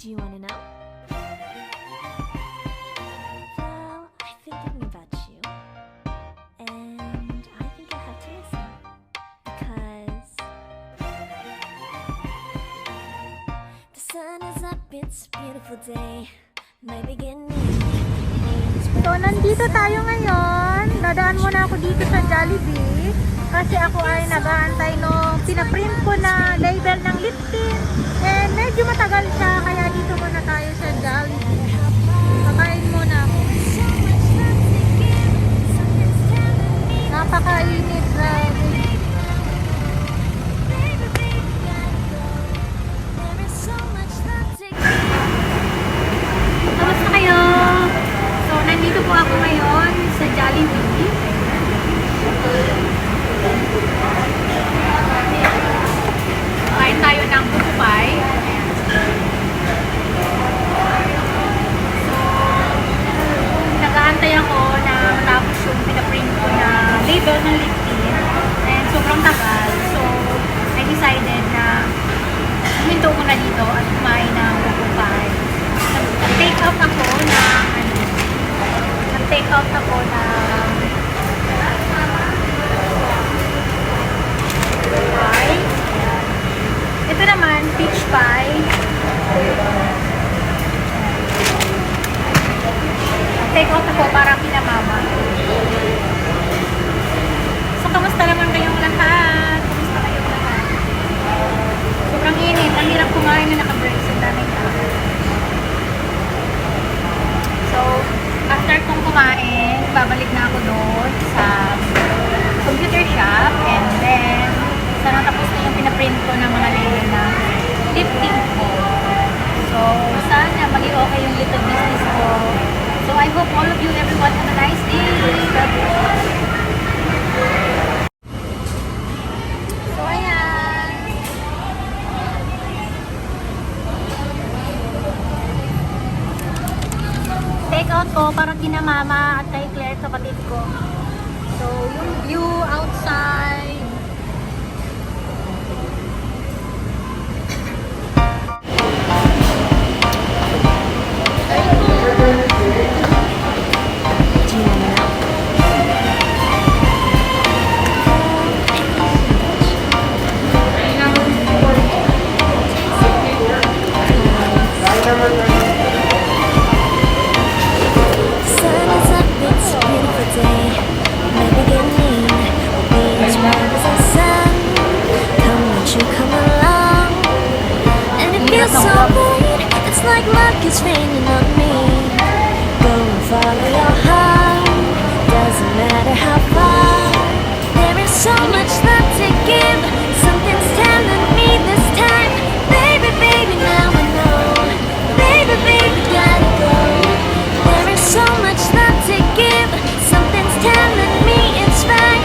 Do you want to know? Well, I've been thinking about you, and I think I have to listen because the sun is up, it's a beautiful day. My beginning. So, nandito tayo ngayon. Dadaan muna ako dito sa Jollibee kasi ako ay nag-aantay nung pinaprint ko na label ng lip tint. And medyo matagal siya, kaya dito muna tayo sa Jollibee. Kakain muna ako. Napakainit na. Kamusta kayo? So, nandito po ako ngayon sa Jollibee. Kain tayo ng buko pie. So, nag-aantay ako na matapos yung pinaprint ko na label ng lip tint. And sobrang tagal. So, I decided na huminto ko na dito at kumain ng buko pie. Nag-take out ako ng nag-take out ako ng pie. Ito naman, peach pie. Take out ako para kina mama. So, kamusta naman kayong lahat? Kamusta kayong lahat? Sobrang init. Ang hirap kumain na naka-brace. Ang daming tao. So, after kong kumain, babalik na ako doon sa computer shop. And then, sana tapos na yung pinaprint ko ng mga layer na lip tint ko. So, sana maging okay yung little business ko. So, I hope all of you, everyone, have a nice day. So, ayan. Take out ko para kina mama at kay Claire, kapatid ko. So, yung view outside. So bright, it's like luck is raining on me. Go and follow your heart, doesn't matter how far. There is so much love to give, something's telling me this time. Baby, baby, now I know. Baby, baby, gotta go. There is so much love to give, something's telling me it's right.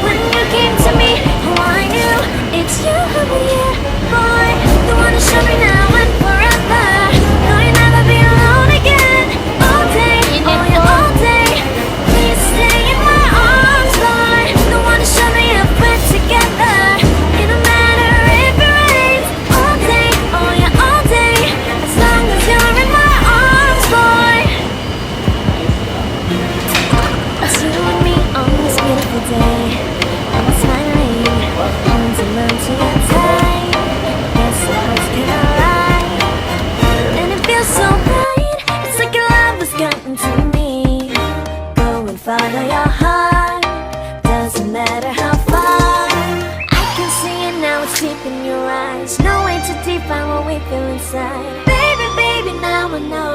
When you came to me, oh I knew it's you, yeah, boy, the one to show me now. Follow your heart, doesn't matter how far. I can see it now, it's deep in your eyes. No way too deep, I what we feel inside. Baby, baby, now I know.